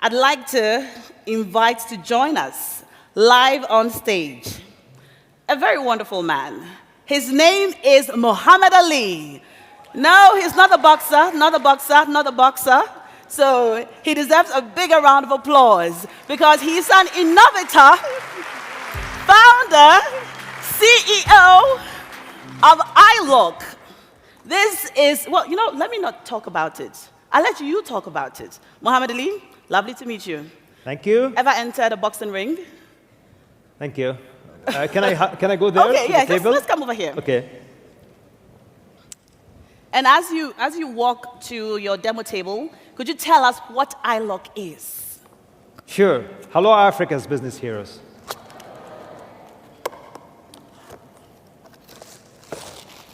I'd like to invite to join us live on stage a very wonderful man. His name is Mohamed Ali. No, he's not a boxer, not a boxer, not a boxer. So he deserves a bigger round of applause because he's an innovator, founder, CEO of iLock. This is, well, let me not talk about it. I'll let you talk about it. Mohamed Ali, lovely to meet you. Thank you. Ever entered a boxing ring? Thank you. Can I go there? Okay, to yeah, the table? let's come over here. Okay. And as you walk to your demo table, could you tell us what iLock is? Sure. Hello, Africa's business heroes.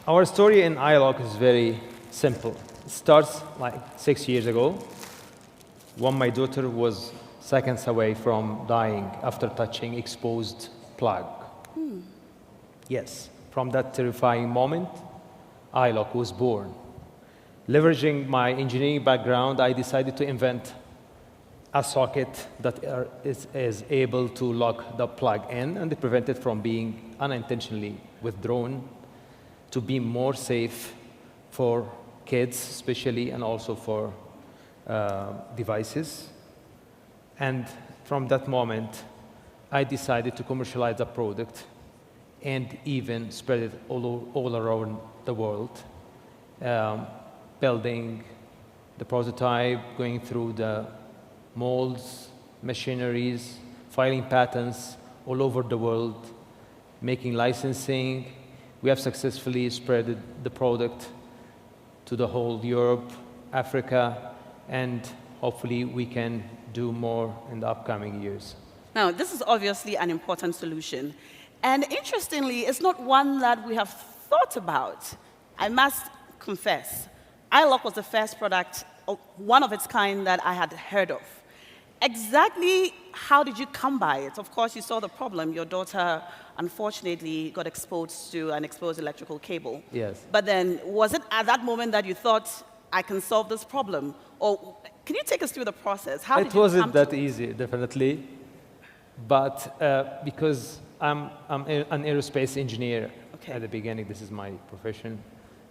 Our story in iLock is very simple. It starts like 6 years ago when my daughter was seconds away from dying after touching exposed plug. Yes, from that terrifying moment, iLock was born. Leveraging my engineering background, I decided to invent a socket that is able to lock the plug in and prevent it from being unintentionally withdrawn to be more safe for kids, especially, and also for devices. And from that moment, I decided to commercialize the product and even spread it all around the world, building the prototype, going through the molds, machineries, filing patents all over the world, making licensing. We have successfully spread the product to the whole Europe, Africa, and hopefully we can do more in the upcoming years. Now, this is obviously an important solution. And interestingly, it's not one that we have thought about. I must confess, iLock was the first product, one of its kind, that I had heard of. Exactly how did you come by it? Of course, you saw the problem. Your daughter, unfortunately, got exposed to an exposed electrical cable. Yes. But then, was it at that moment that you thought, I can solve this problem? Or can you take us through the process? How did you come to it? It wasn't that easy, definitely. But because I'm an aerospace engineer at the beginning, this is my profession,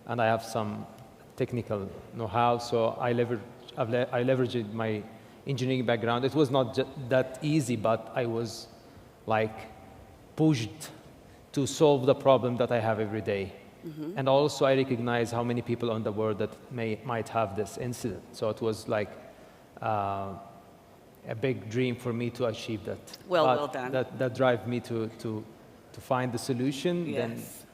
and I have some technical know-how, so I leveraged my engineering background. It was not that easy, but I was like pushed to solve the problem that I have every day. And also I recognize how many people on the world that might have this incident. So it was like a big dream for me to achieve that. Well done. That drive me to find the solution. Yes.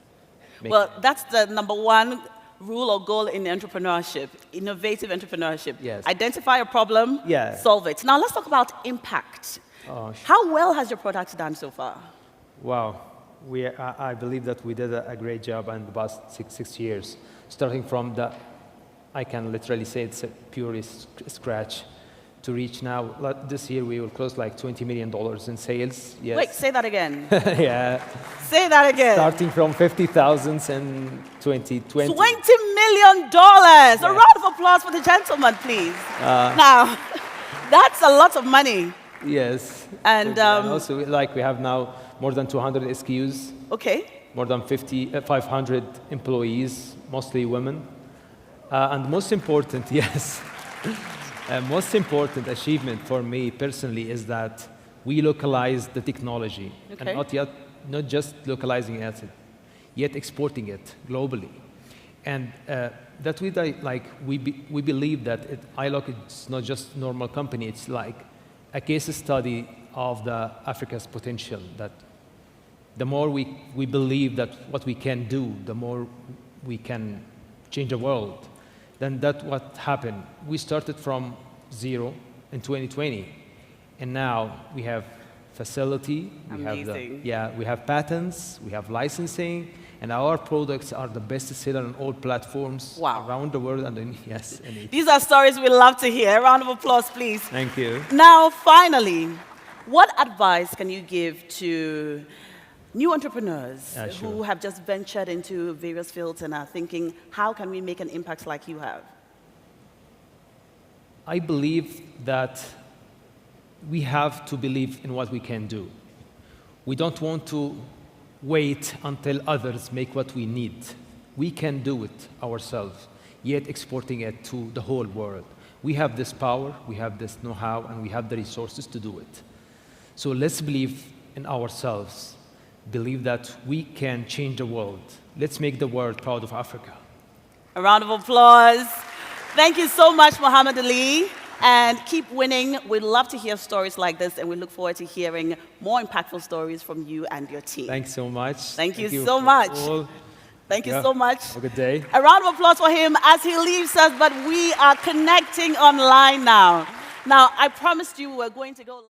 Well, that's the number one rule or goal in entrepreneurship, innovative entrepreneurship. Yes. Identify a problem, solve it. Now let's talk about impact. How well has your product done so far? Wow. I believe that we did a great job in the past six years, starting from I can literally say it's a pure scratch to reach now. This year we will close like $20 million in sales. Yes. Wait, say that again. Yeah. Say that again. Starting from 50,000 in 2020. $20 million. A round of applause for the gentleman, please. Now, that's a lot of money. Yes. And also, we have now more than 200 SKUs. Okay. More than 500 employees, mostly women. And most important, yes. Most important achievement for me personally is that we localized the technology, and not just localizing it, yet exporting it globally. And that we believe that iLock is not just a normal company; it's like a case study of the Africa's potential. That the more we believe that what we can do, the more we can change the world. Then that's what happened. We started from zero in 2020, and now we have facility. Amazing. We have patents, we have licensing, and our products are the best seller on all platforms around the world. And these are stories we love to hear. A round of applause, please. Thank you. Now, finally, what advice can you give to new entrepreneurs who have just ventured into various fields and are thinking, how can we make an impact like you have? I believe that we have to believe in what we can do. We don't want to wait until others make what we need. We can do it ourselves, yet exporting it to the whole world. We have this power, we have this know-how, and we have the resources to do it. So let's believe in ourselves, believe that we can change the world. Let's make the world proud of Africa. A round of applause. Thank you so much, Mohamed Ali. And keep winning. We'd love to hear stories like this, and we look forward to hearing more impactful stories from you and your team. Thanks so much. Thank you so much. Thank you so much. Have a good day. A round of applause for him as he leaves us, but we are connecting online now. Now, I promised you we're going to go...